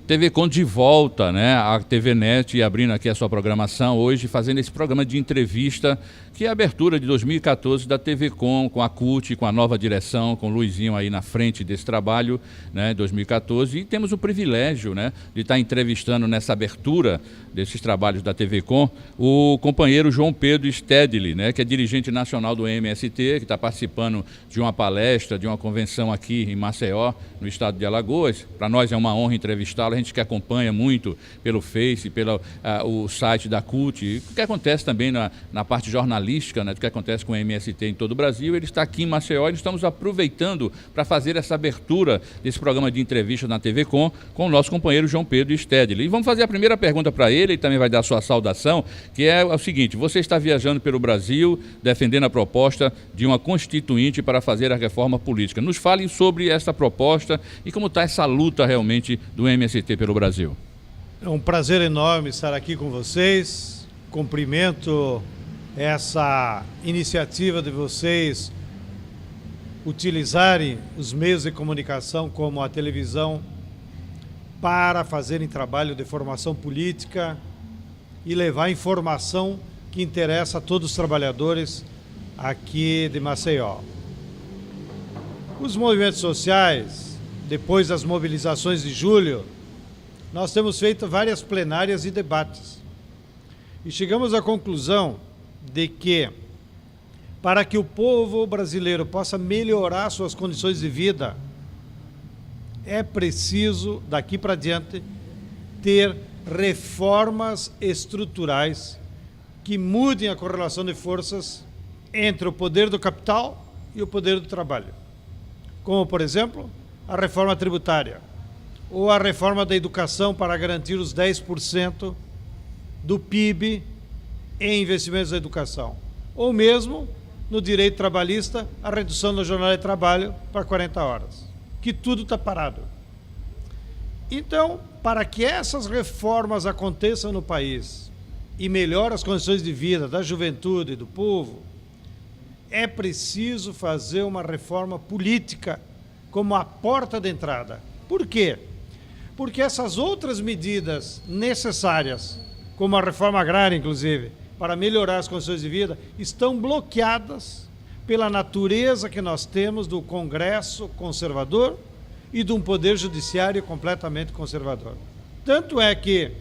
TV Com de volta, né? A TV Net abrindo aqui a sua programação hoje, fazendo esse programa de entrevista, que é a abertura de 2014 da TV com a CUT, com a nova direção, com o Luizinho aí na frente desse trabalho, né, 2014. E temos o privilégio, né, de estar entrevistando nessa abertura desses trabalhos da TV Com o companheiro João Pedro Stedley, né, que é dirigente nacional do MST, que está participando de uma palestra, de uma convenção aqui em Maceió, no estado de Alagoas. Para nós é uma honra entrevistá-lo, a gente que acompanha muito pelo Face, pelo o site da CUT, o que acontece também na parte jornalística, né, do que acontece com o MST em todo o Brasil. Ele está aqui em Maceió e nós estamos aproveitando para fazer essa abertura desse programa de entrevista na TV Com o nosso companheiro João Pedro Stedley. E vamos fazer a primeira pergunta para ele também vai dar a sua saudação, que é o seguinte: você está viajando pelo Brasil, defendendo a proposta de uma constituinte para fazer a reforma política. Nos fale sobre essa proposta e como está essa luta realmente do MST pelo Brasil. É um prazer enorme estar aqui com vocês. Cumprimento essa iniciativa de vocês utilizarem os meios de comunicação como a televisão para fazerem trabalho de formação política e levar informação que interessa a todos os trabalhadores aqui de Maceió. Os movimentos sociais, depois das mobilizações de julho, nós temos feito várias plenárias e debates. E chegamos à conclusão de que, para que o povo brasileiro possa melhorar suas condições de vida, é preciso, daqui para diante, ter reformas estruturais que mudem a correlação de forças entre o poder do capital e o poder do trabalho. Como, por exemplo, a reforma tributária ou a reforma da educação para garantir os 10% do PIB em investimentos na educação. Ou mesmo, no direito trabalhista, a redução da jornada de trabalho para 40 horas. Que tudo está parado. Então, para que essas reformas aconteçam no país e melhorem as condições de vida da juventude e do povo, é preciso fazer uma reforma política como a porta de entrada. Por quê? Porque essas outras medidas necessárias, como a reforma agrária, inclusive, para melhorar as condições de vida, estão bloqueadas pela natureza que nós temos do Congresso conservador e de um poder judiciário completamente conservador. Tanto é que,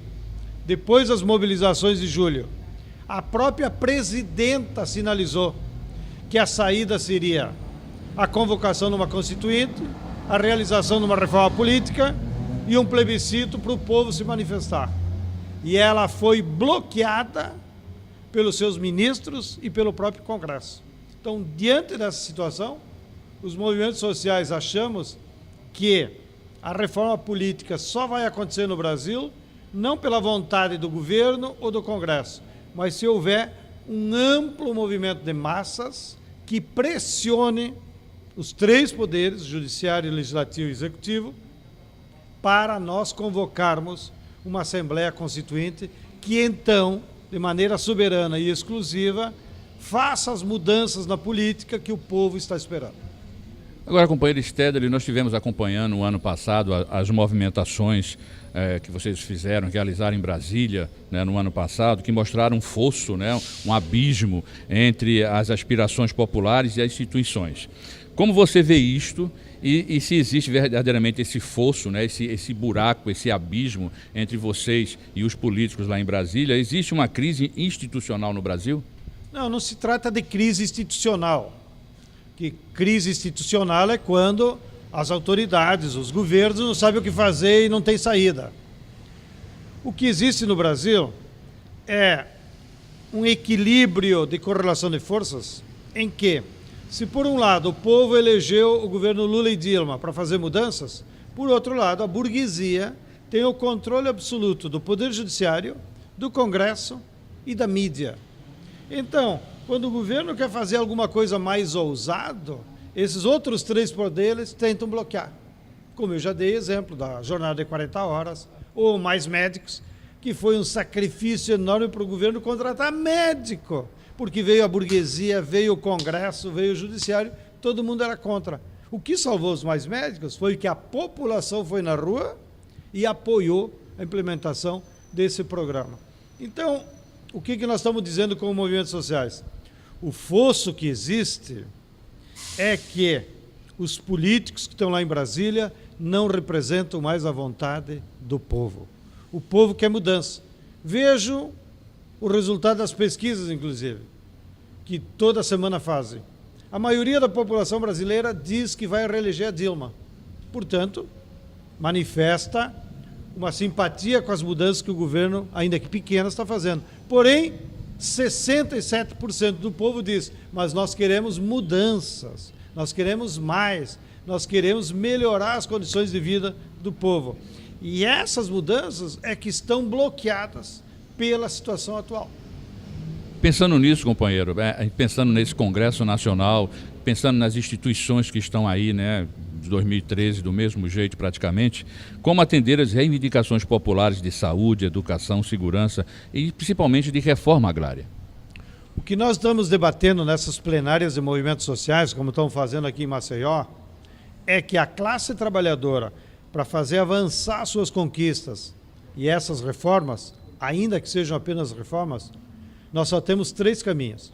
depois das mobilizações de julho, a própria presidenta sinalizou que a saída seria a convocação de uma constituinte, a realização de uma reforma política e um plebiscito para o povo se manifestar. E ela foi bloqueada pelos seus ministros e pelo próprio Congresso. Então, diante dessa situação, os movimentos sociais achamos que a reforma política só vai acontecer no Brasil não pela vontade do governo ou do Congresso, mas se houver um amplo movimento de massas que pressione os três poderes, judiciário, legislativo e executivo, para nós convocarmos uma Assembleia Constituinte que, então, de maneira soberana e exclusiva, faça as mudanças na política que o povo está esperando. Agora, companheiro Stedley, nós estivemos acompanhando no ano passado as movimentações que vocês fizeram, realizaram em Brasília, né, no ano passado, que mostraram um fosso, né, um abismo entre as aspirações populares e as instituições. Como você vê isto e se existe verdadeiramente esse fosso, né, esse buraco, esse abismo entre vocês e os políticos lá em Brasília? Existe uma crise institucional no Brasil? Não se trata de crise institucional. Que crise institucional é quando as autoridades, os governos não sabem o que fazer e não tem saída. O que existe no Brasil é um equilíbrio de correlação de forças em que, se por um lado o povo elegeu o governo Lula e Dilma para fazer mudanças, por outro lado a burguesia tem o controle absoluto do Poder Judiciário, do Congresso e da mídia. Então, quando o governo quer fazer alguma coisa mais ousado, esses outros três poderes tentam bloquear. Como eu já dei exemplo da jornada de 40 horas, ou mais médicos, que foi um sacrifício enorme para o governo contratar médico, porque veio a burguesia, veio o Congresso, veio o Judiciário, todo mundo era contra. O que salvou os mais médicos foi que a população foi na rua e apoiou a implementação desse programa. Então, o que nós estamos dizendo como movimentos sociais? O fosso que existe é que os políticos que estão lá em Brasília não representam mais a vontade do povo. O povo quer mudança. Vejo o resultado das pesquisas, inclusive, que toda semana fazem. A maioria da população brasileira diz que vai reeleger a Dilma. Portanto, manifesta uma simpatia com as mudanças que o governo, ainda que pequenas, está fazendo. Porém, 67% do povo diz, mas nós queremos mudanças, nós queremos mais, nós queremos melhorar as condições de vida do povo. E essas mudanças é que estão bloqueadas pela situação atual. Pensando nisso, companheiro, pensando nesse Congresso Nacional, pensando nas instituições que estão aí, né, de 2013, do mesmo jeito praticamente, como atender as reivindicações populares de saúde, educação, segurança e principalmente de reforma agrária? O que nós estamos debatendo nessas plenárias de movimentos sociais, como estão fazendo aqui em Maceió, é que a classe trabalhadora, para fazer avançar suas conquistas e essas reformas, ainda que sejam apenas reformas, nós só temos 3 caminhos.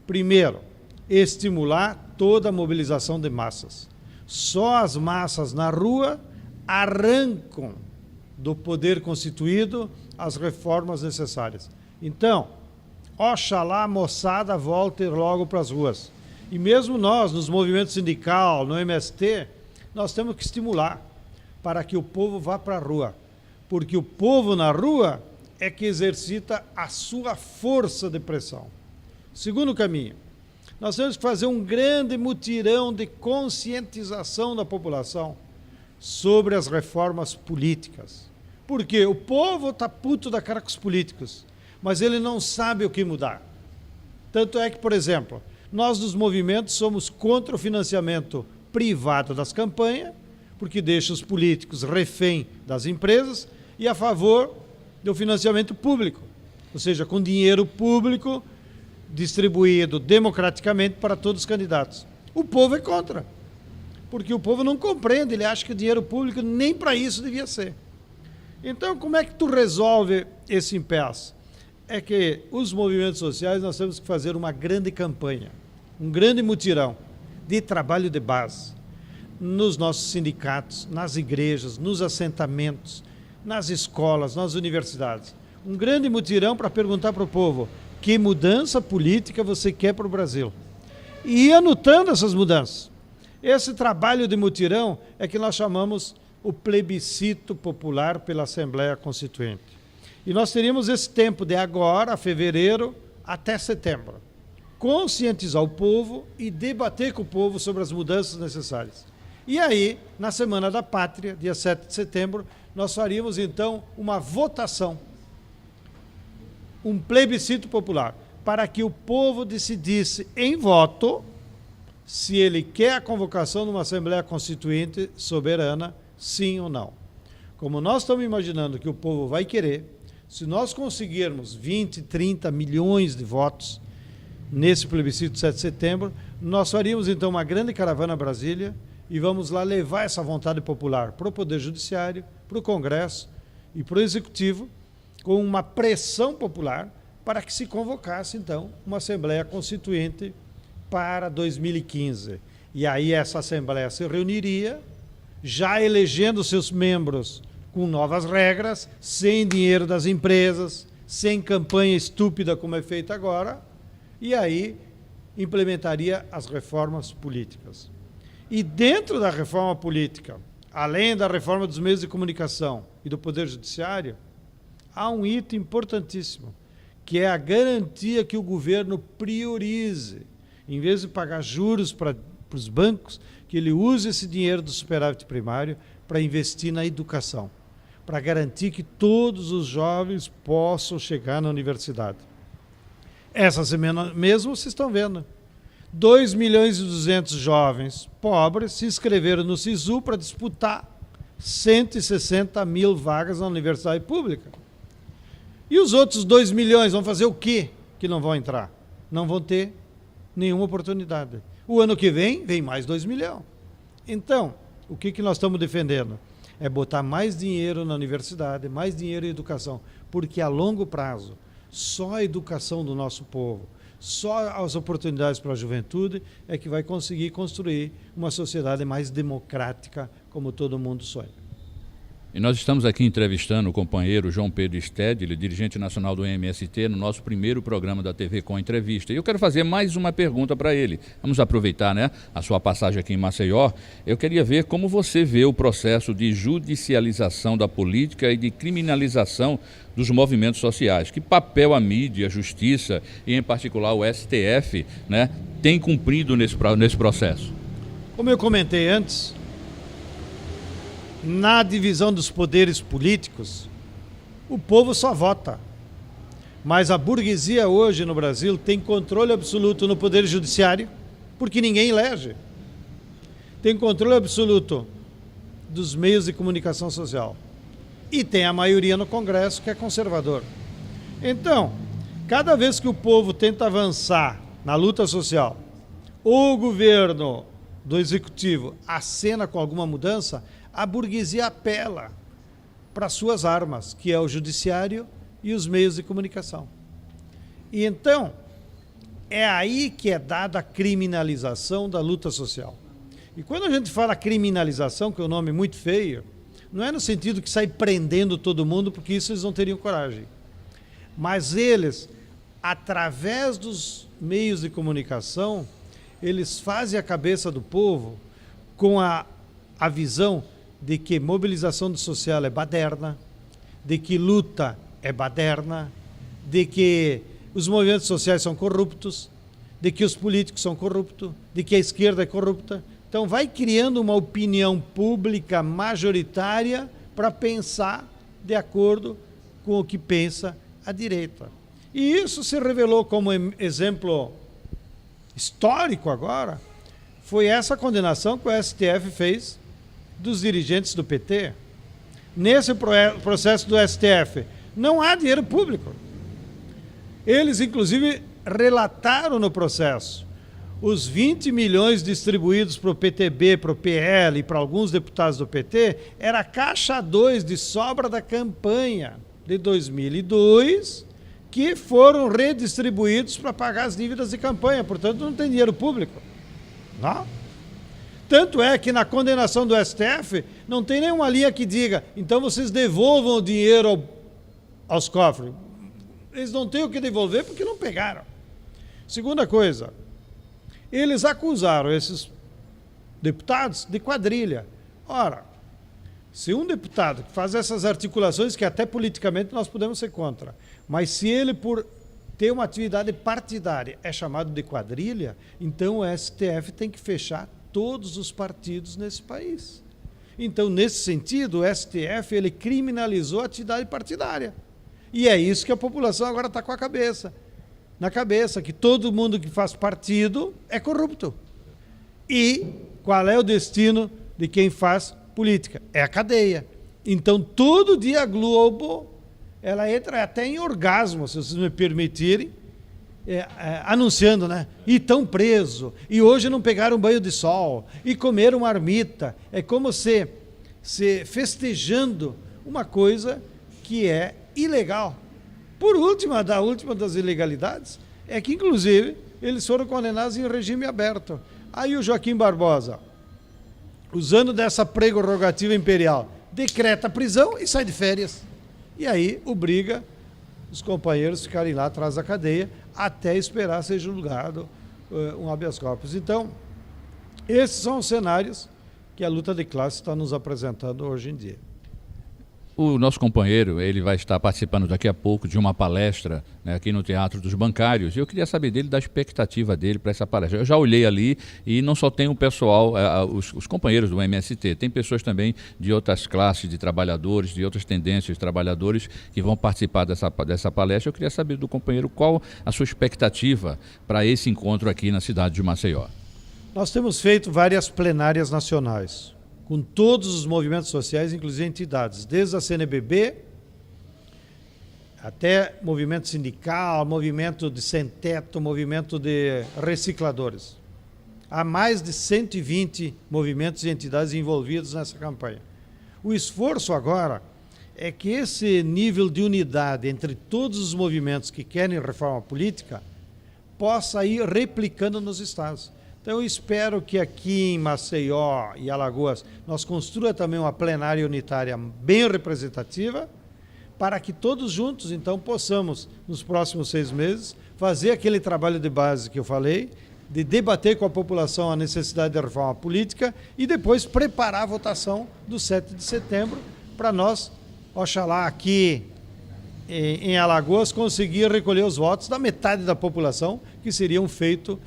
Primeiro, estimular toda a mobilização de massas. Só as massas na rua arrancam do poder constituído as reformas necessárias. Então, oxalá a moçada volte logo para as ruas. E mesmo nós, nos movimentos sindical, no MST, nós temos que estimular para que o povo vá para a rua. Porque o povo na rua é que exercita a sua força de pressão. Segundo caminho, nós temos que fazer um grande mutirão de conscientização da população sobre as reformas políticas. Porque o povo está puto da cara com os políticos, mas ele não sabe o que mudar. Tanto é que, por exemplo, nós dos movimentos somos contra o financiamento privado das campanhas, porque deixa os políticos refém das empresas, e a favor do financiamento público, ou seja, com dinheiro público distribuído democraticamente para todos os candidatos. O povo é contra, porque o povo não compreende, ele acha que o dinheiro público nem para isso devia ser. Então, como é que tu resolve esse impasse? É que os movimentos sociais nós temos que fazer uma grande campanha, um grande mutirão de trabalho de base, nos nossos sindicatos, nas igrejas, nos assentamentos, nas escolas, nas universidades. Um grande mutirão para perguntar para o povo que mudança política você quer para o Brasil. E ir anotando essas mudanças. Esse trabalho de mutirão é que nós chamamos o plebiscito popular pela Assembleia Constituinte. E nós teríamos esse tempo de agora, fevereiro, até setembro. Conscientizar o povo e debater com o povo sobre as mudanças necessárias. E aí, na Semana da Pátria, dia 7 de setembro, nós faríamos, então, uma votação, um plebiscito popular, para que o povo decidisse em voto se ele quer a convocação de uma Assembleia Constituinte soberana, sim ou não. Como nós estamos imaginando que o povo vai querer, se nós conseguirmos 20, 30 milhões de votos nesse plebiscito de 7 de setembro, nós faríamos, então, uma grande caravana a Brasília, e vamos lá levar essa vontade popular para o Poder Judiciário, para o Congresso e para o Executivo, com uma pressão popular para que se convocasse, então, uma Assembleia Constituinte para 2015. E aí essa Assembleia se reuniria, já elegendo seus membros com novas regras, sem dinheiro das empresas, sem campanha estúpida como é feita agora, e aí implementaria as reformas políticas. E dentro da reforma política, além da reforma dos meios de comunicação e do Poder Judiciário, há um item importantíssimo, que é a garantia que o governo priorize, em vez de pagar juros para os bancos, que ele use esse dinheiro do superávit primário para investir na educação, para garantir que todos os jovens possam chegar na universidade. Essa semana mesmo vocês estão vendo. 2.200.000 jovens pobres se inscreveram no SISU para disputar 160 mil vagas na universidade pública. E os outros 2 milhões vão fazer o quê que não vão entrar? Não vão ter nenhuma oportunidade. O ano que vem mais 2 milhões. Então, o que nós estamos defendendo? é botar mais dinheiro na universidade, mais dinheiro em educação, porque a longo prazo, só a educação do nosso povo, só as oportunidades para a juventude é que vai conseguir construir uma sociedade mais democrática, como todo mundo sonha. E nós estamos aqui entrevistando o companheiro João Pedro Stedley, dirigente nacional do MST, no nosso primeiro programa da TV Com Entrevista. E eu quero fazer mais uma pergunta para ele. Vamos aproveitar, né, a sua passagem aqui em Maceió. Eu queria ver como você vê o processo de judicialização da política e de criminalização dos movimentos sociais. Que papel a mídia, a justiça e, em particular, o STF, né, tem cumprido nesse processo? Como eu comentei antes, na divisão dos poderes políticos, o povo só vota. Mas a burguesia hoje no Brasil tem controle absoluto no poder judiciário, porque ninguém elege. Tem controle absoluto dos meios de comunicação social. E tem a maioria no Congresso, que é conservador. Então, cada vez que o povo tenta avançar na luta social, ou o governo do executivo acena com alguma mudança, a burguesia apela para suas armas, que é o judiciário e os meios de comunicação. E então, é aí que é dada a criminalização da luta social. E quando a gente fala criminalização, que é um nome muito feio, não é no sentido que sai prendendo todo mundo, porque isso eles não teriam coragem. Mas eles, através dos meios de comunicação, eles fazem a cabeça do povo com a visão de que mobilização do social é baderna, de que luta é baderna, de que os movimentos sociais são corruptos, de que os políticos são corruptos, de que a esquerda é corrupta. Então vai criando uma opinião pública majoritária para pensar de acordo com o que pensa a direita. E isso se revelou como exemplo histórico agora, foi essa condenação que o STF fez dos dirigentes do PT. Nesse processo do STF, não há dinheiro público. Eles, inclusive, relataram no processo os 20 milhões distribuídos para o PTB, para o PL e para alguns deputados do PT, era caixa 2 de sobra da campanha de 2002, que foram redistribuídos para pagar as dívidas de campanha. Portanto, não tem dinheiro público. Não? Tanto é que na condenação do STF não tem nenhuma linha que diga, então vocês devolvam o dinheiro aos cofres. Eles não têm o que devolver porque não pegaram. Segunda coisa, eles acusaram esses deputados de quadrilha. Ora, se um deputado que faz essas articulações, que até politicamente nós podemos ser contra, mas se ele, por ter uma atividade partidária, é chamado de quadrilha, então o STF tem que fechar todos os partidos nesse país. Então, nesse sentido, o STF ele criminalizou a atividade partidária. E é isso que a população agora está com a cabeça. Na cabeça, que todo mundo que faz partido é corrupto. E qual é o destino de quem faz política? É a cadeia. Então, todo dia a Globo, ela entra até em orgasmo, se vocês me permitirem, anunciando, né? E estão presos, e hoje não pegaram banho de sol, e comeram marmita. É como se festejando uma coisa que é ilegal. Por última, da última das ilegalidades, é que, inclusive, eles foram condenados em regime aberto. Aí o Joaquim Barbosa, usando dessa prerrogativa imperial, decreta a prisão e sai de férias. E aí obriga os companheiros ficarem lá atrás da cadeia até esperar ser julgado um habeas corpus. Então, esses são os cenários que a luta de classe está nos apresentando hoje em dia. O nosso companheiro, ele vai estar participando daqui a pouco de uma palestra, né, aqui no Teatro dos Bancários, e eu queria saber dele, da expectativa dele para essa palestra. Eu já olhei ali e não só tem o pessoal, os companheiros do MST, tem pessoas também de outras classes de trabalhadores, de outras tendências de trabalhadores que vão participar dessa palestra. Eu queria saber do companheiro qual a sua expectativa para esse encontro aqui na cidade de Maceió. Nós temos feito várias plenárias nacionais, com todos os movimentos sociais, inclusive entidades, desde a CNBB até movimento sindical, movimento de sem-teto, movimento de recicladores. Há mais de 120 movimentos e entidades envolvidos nessa campanha. O esforço agora é que esse nível de unidade entre todos os movimentos que querem reforma política possa ir replicando nos estados. Então eu espero que aqui em Maceió e Alagoas nós construa também uma plenária unitária bem representativa, para que todos juntos, então, possamos, nos próximos 6 meses, fazer aquele trabalho de base que eu falei, de debater com a população a necessidade da reforma política e depois preparar a votação do 7 de setembro para nós, oxalá aqui em Alagoas, conseguir recolher os votos da metade da população, que seria um feito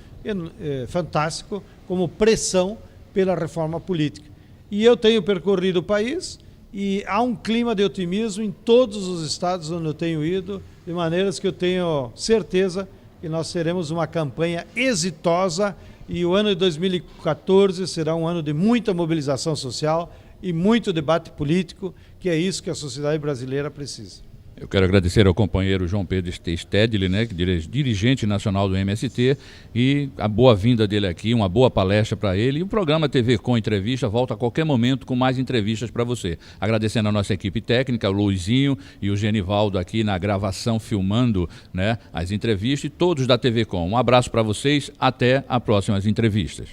fantástico como pressão pela reforma política. E eu tenho percorrido o país e há um clima de otimismo em todos os estados onde eu tenho ido, de maneiras que eu tenho certeza que nós teremos uma campanha exitosa e o ano de 2014 será um ano de muita mobilização social e muito debate político, que é isso que a sociedade brasileira precisa. Eu quero agradecer ao companheiro João Pedro Stedley, né, dirigente nacional do MST, e a boa-vinda dele aqui, uma boa palestra para ele. E o programa TV Com Entrevista volta a qualquer momento com mais entrevistas para você. Agradecendo a nossa equipe técnica, o Luizinho e o Genivaldo aqui na gravação, filmando, né, as entrevistas, e todos da TV Com. Um abraço para vocês, até as próximas entrevistas.